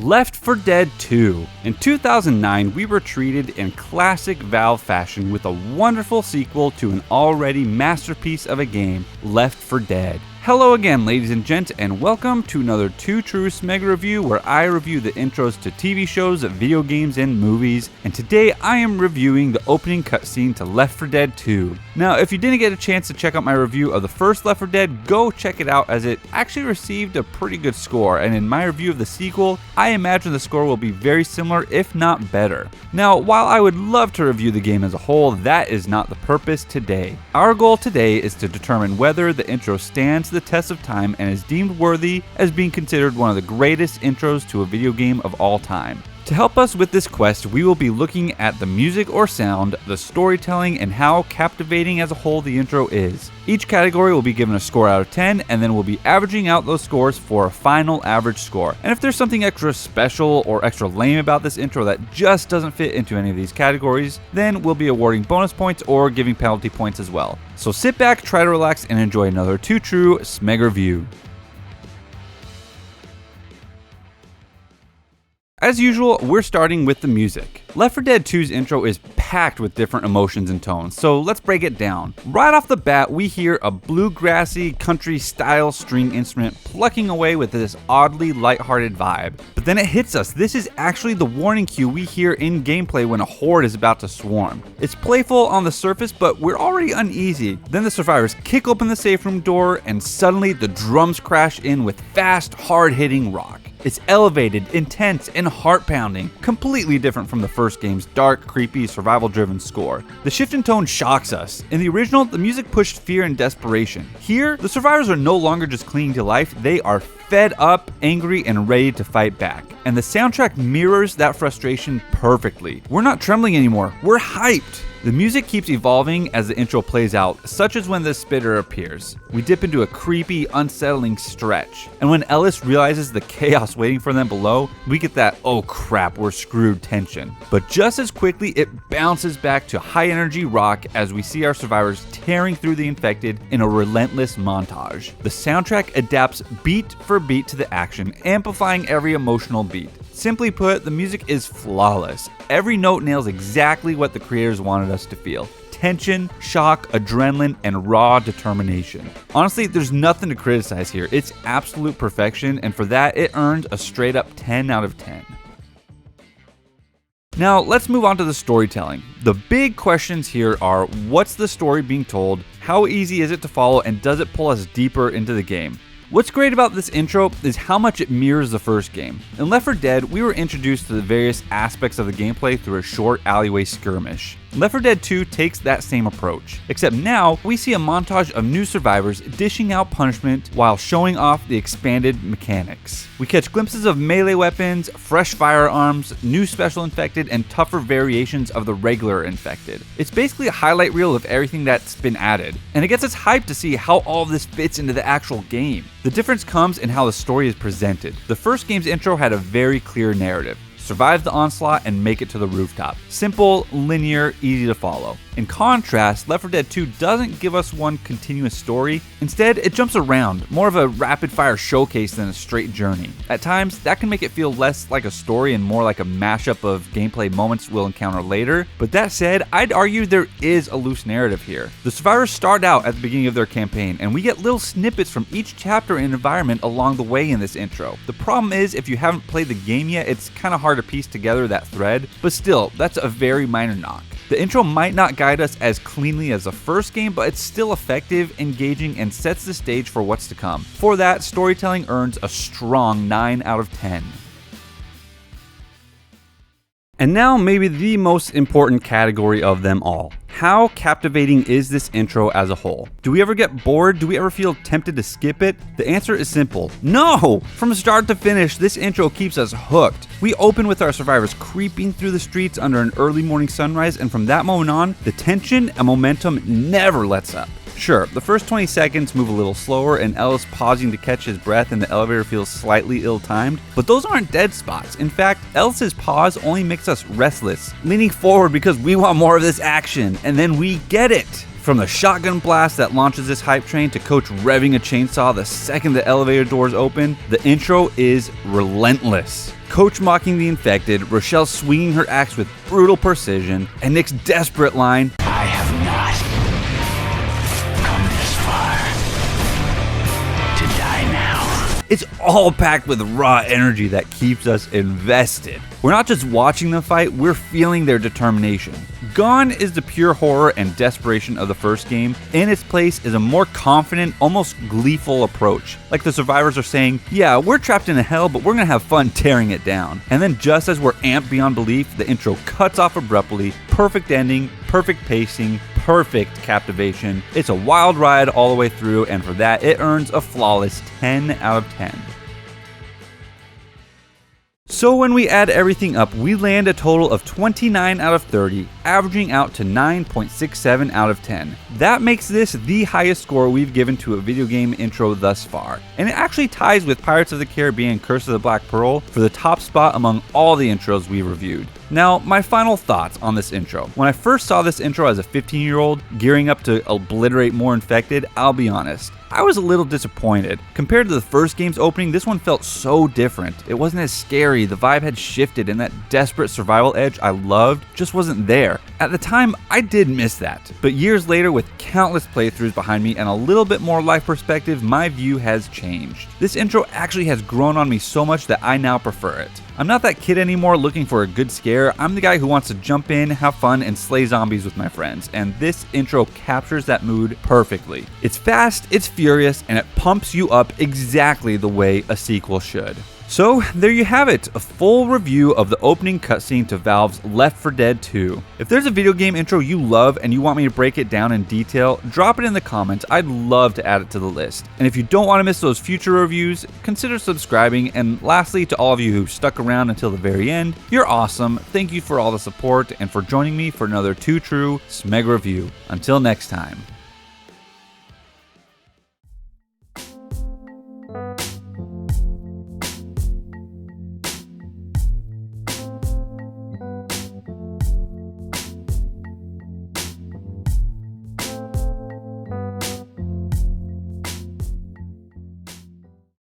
Left 4 Dead 2. In 2009, we were treated in classic Valve fashion with a wonderful sequel to an already masterpiece of a game, Left 4 Dead. Hello again, ladies and gents, and welcome to another Too True SMEG review where I review the intros to TV shows, video games, and movies, and today I am reviewing the opening cutscene to Left 4 Dead 2. Now, if you didn't get a chance to check out my review of the first Left 4 Dead, go check it out as it actually received a pretty good score, and in my review of the sequel, I imagine the score will be very similar, if not better. Now, while I would love to review the game as a whole, that is not the purpose today. Our goal today is to determine whether the intro stands the test of time and is deemed worthy as being considered one of the greatest intros to a video game of all time. To help us with this quest, we will be looking at the music or sound, the storytelling, and how captivating as a whole the intro is. Each category will be given a score out of 10, and then we'll be averaging out those scores for a final average score. And if there's something extra special or extra lame about this intro that just doesn't fit into any of these categories, then we'll be awarding bonus points or giving penalty points as well. So sit back, try to relax, and enjoy another Too True SMEG review. As usual, we're starting with the music. Left 4 Dead 2's intro is packed with different emotions and tones, so let's break it down. Right off the bat, we hear a bluegrassy, country-style string instrument plucking away with this oddly lighthearted vibe. But then it hits us. This is actually the warning cue we hear in gameplay when a horde is about to swarm. It's playful on the surface, but we're already uneasy. Then the survivors kick open the safe room door, and suddenly the drums crash in with fast, hard-hitting rock. It's elevated, intense, and heart-pounding, completely different from the first game's dark, creepy, survival-driven score. The shift in tone shocks us. In the original, the music pushed fear and desperation. Here, the survivors are no longer just clinging to life, they are fed up, angry, and ready to fight back. And the soundtrack mirrors that frustration perfectly. We're not trembling anymore, we're hyped. The music keeps evolving as the intro plays out, such as when the spitter appears. We dip into a creepy, unsettling stretch. And when Ellis realizes the chaos waiting for them below, we get that oh crap, we're screwed tension. But just as quickly, it bounces back to high energy rock as we see our survivors tearing through the infected in a relentless montage. The soundtrack adapts beat for beat to the action, amplifying every emotional beat. Simply put, the music is flawless. Every note nails exactly what the creators wanted us to feel. Tension, shock, adrenaline, and raw determination. Honestly, there's nothing to criticize here. It's absolute perfection, and for that, it earned a straight up 10 out of 10. Now, let's move on to the storytelling. The big questions here are, what's the story being told, how easy is it to follow, and does it pull us deeper into the game? What's great about this intro is how much it mirrors the first game. In Left 4 Dead, we were introduced to the various aspects of the gameplay through a short alleyway skirmish. Left 4 Dead 2 takes that same approach, except now we see a montage of new survivors dishing out punishment while showing off the expanded mechanics. We catch glimpses of melee weapons, fresh firearms, new special infected, and tougher variations of the regular infected. It's basically a highlight reel of everything that's been added, and it gets us hyped to see how all of this fits into the actual game. The difference comes in how the story is presented. The first game's intro had a very clear narrative. Survive the onslaught and make it to the rooftop. Simple, linear, easy to follow. In contrast, Left 4 Dead 2 doesn't give us one continuous story. Instead, it jumps around, more of a rapid-fire showcase than a straight journey. At times, that can make it feel less like a story and more like a mashup of gameplay moments we'll encounter later. But that said, I'd argue there is a loose narrative here. The survivors start out at the beginning of their campaign, and we get little snippets from each chapter and environment along the way in this intro. The problem is, if you haven't played the game yet, it's kind of hard to piece together that thread, but still, that's a very minor knock. The intro might not guide us as cleanly as the first game, but it's still effective, engaging, and sets the stage for what's to come. For that, storytelling earns a strong 9 out of 10. And now maybe the most important category of them all. How captivating is this intro as a whole? Do we ever get bored? Do we ever feel tempted to skip it? The answer is simple. No! From start to finish, this intro keeps us hooked. We open with our survivors creeping through the streets under an early morning sunrise, and from that moment on, the tension and momentum never lets up. Sure, the first 20 seconds move a little slower and Ellis pausing to catch his breath and the elevator feels slightly ill-timed, but those aren't dead spots. In fact, Ellis's pause only makes us restless, leaning forward because we want more of this action, and then we get it. From the shotgun blast that launches this hype train to Coach revving a chainsaw the second the elevator doors open, the intro is relentless. Coach mocking the infected, Rochelle swinging her axe with brutal precision, and Nick's desperate line, I have not come this far to die now. It's all packed with raw energy that keeps us invested. We're not just watching them fight, we're feeling their determination. Gone is the pure horror and desperation of the first game. In its place is a more confident, almost gleeful approach. Like the survivors are saying, yeah, we're trapped in a hell, but we're gonna have fun tearing it down. And then just as we're amped beyond belief, the intro cuts off abruptly. Perfect ending, perfect pacing, perfect captivation. It's a wild ride all the way through, and for that, it earns a flawless 10 out of 10. So when we add everything up, we land a total of 29 out of 30, averaging out to 9.67 out of 10. That makes this the highest score we've given to a video game intro thus far, and it actually ties with Pirates of the Caribbean Curse of the Black Pearl for the top spot among all the intros we reviewed. Now, my final thoughts on this intro. When I first saw this intro as a 15-year-old, gearing up to obliterate more infected, I'll be honest, I was a little disappointed. Compared to the first game's opening, this one felt so different. It wasn't as scary, the vibe had shifted, and that desperate survival edge I loved just wasn't there. At the time, I did miss that. But years later, with countless playthroughs behind me and a little bit more life perspective, my view has changed. This intro actually has grown on me so much that I now prefer it. I'm not that kid anymore looking for a good scare. I'm the guy who wants to jump in, have fun, and slay zombies with my friends, and this intro captures that mood perfectly. It's fast, it's furious, and it pumps you up exactly the way a sequel should. So there you have it, a full review of the opening cutscene to Valve's Left 4 Dead 2. If there's a video game intro you love and you want me to break it down in detail, drop it in the comments. I'd love to add it to the list. And if you don't want to miss those future reviews, consider subscribing. And lastly, to all of you who stuck around until the very end, you're awesome. Thank you for all the support and for joining me for another Too True SMEG review. Until next time.